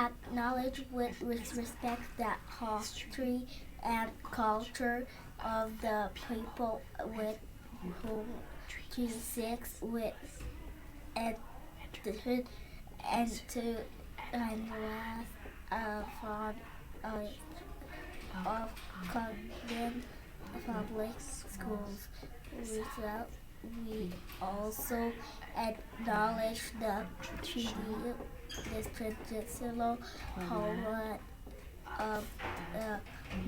acknowledge with respect the history and culture of the people with whom to seek with and to and wrath upon of convent public schools. Result, we also acknowledge the treaty, the traditional power of the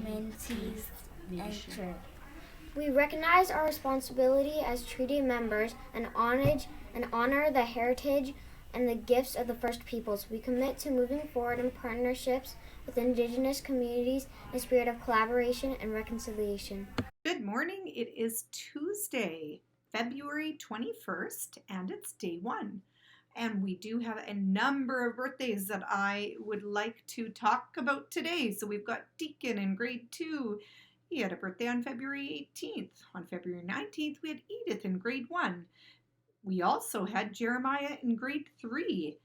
Métis Nation. We recognize our responsibility as treaty members and honor the heritage and the gifts of the First Peoples. We commit to moving forward in partnerships with Indigenous communities in a spirit of collaboration and reconciliation. Good morning. It is Tuesday, February 21st, and it's day 1. And we do have a number of birthdays that I would like to talk about today. So we've got Deacon in grade 2. He had a birthday on February 18th. On February 19th, we had Edith in grade 1. We also had Jeremiah in grade 3.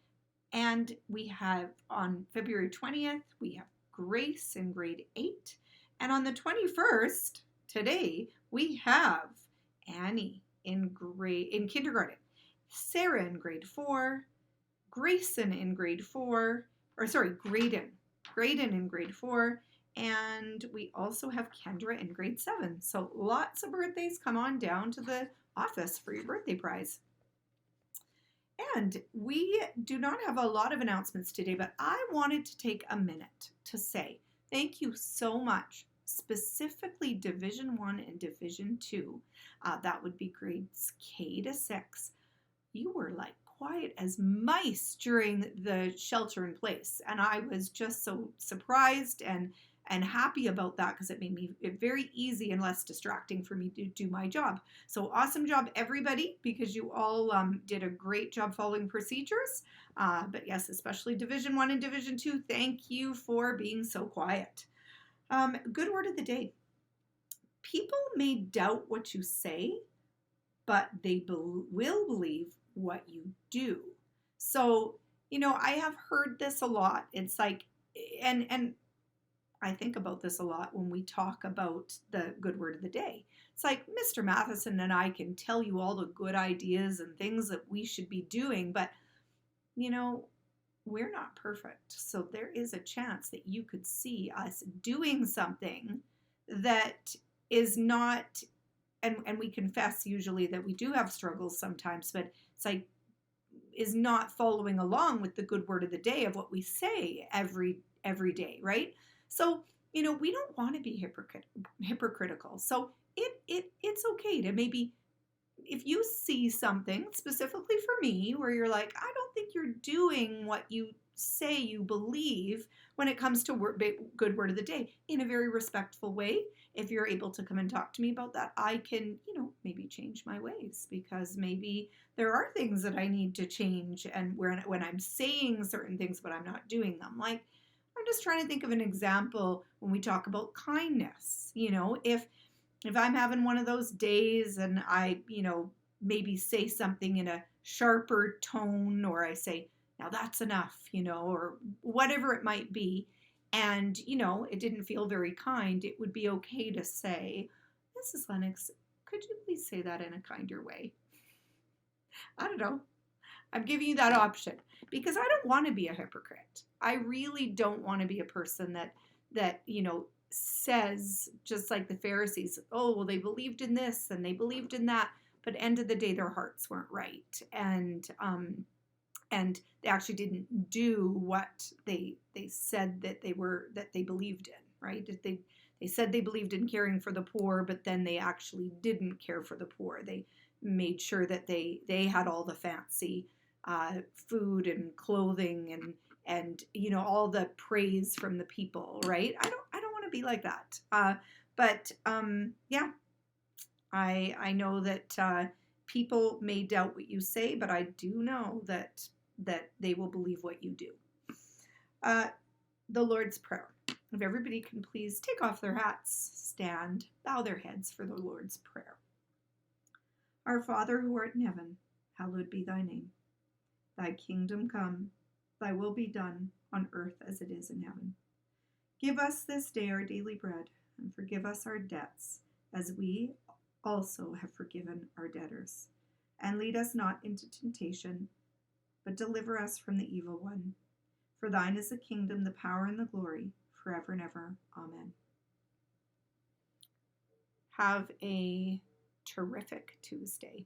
And we have on February 20th, we have Grace in grade 8. And on the 21st, today, we have Annie in kindergarten, Sarah in grade 4, Grayson in grade 4, Graydon in grade 4, and we also have Kendra in grade 7. So lots of birthdays. Come on down to the office for your birthday prize. And we do not have a lot of announcements today, but I wanted to take a minute to say thank you so much, specifically Division 1 and Division 2. That would be grades K to 6. You were like quiet as mice during the shelter in place. And I was just so surprised and happy about that because it made me very easy and less distracting for me to do my job. So awesome job, everybody, because you all did a great job following procedures. But yes, especially Division 1 and Division 2, thank you for being so quiet. Good word of the day. People may doubt what you say, but they will believe what you do. So, I have heard this a lot. It's like, and I think about this a lot when we talk about the good word of the day. It's like Mr. Matheson and I can tell you all the good ideas and things that we should be doing, but, we're not perfect. So there is a chance that you could see us doing something that is not, and we confess usually that we do have struggles sometimes, but it's like, is not following along with the good word of the day of what we say every day, right? So, we don't want to be hypocritical. So it's okay to maybe, if you see something specifically for me where you're like, I don't think you're doing what you say you believe when it comes to good word of the day in a very respectful way. If you're able to come and talk to me about that, I can, maybe change my ways because maybe there are things that I need to change and when I'm saying certain things, but I'm not doing them. Like, I'm just trying to think of an example when we talk about kindness. If I'm having one of those days and I, maybe say something in a sharper tone, or I say, now that's enough, or whatever it might be, and, it didn't feel very kind, it would be okay to say, Mrs. Lennox, could you please say that in a kinder way? I don't know. I'm giving you that option because I don't want to be a hypocrite. I really don't want to be a person that says, just like the Pharisees, oh, well, they believed in this and they believed in that, but end of the day, their hearts weren't right. And they actually didn't do what they said that they believed in, right? They said they believed in caring for the poor, but then they actually didn't care for the poor. They made sure that they had all the fancy food and clothing and all the praise from the people, right? I don't want to be like that. But I know that people may doubt what you say, but I do know that they will believe what you do. The Lord's Prayer. If everybody can please take off their hats, stand, bow their heads for the Lord's Prayer. Our Father who art in heaven, hallowed be thy name. Thy kingdom come, Thy will be done on earth as it is in heaven. Give us this day our daily bread, and forgive us our debts, as we also have forgiven our debtors. And lead us not into temptation, but deliver us from the evil one. For thine is the kingdom, the power, and the glory, forever and ever. Amen. Have a terrific Tuesday.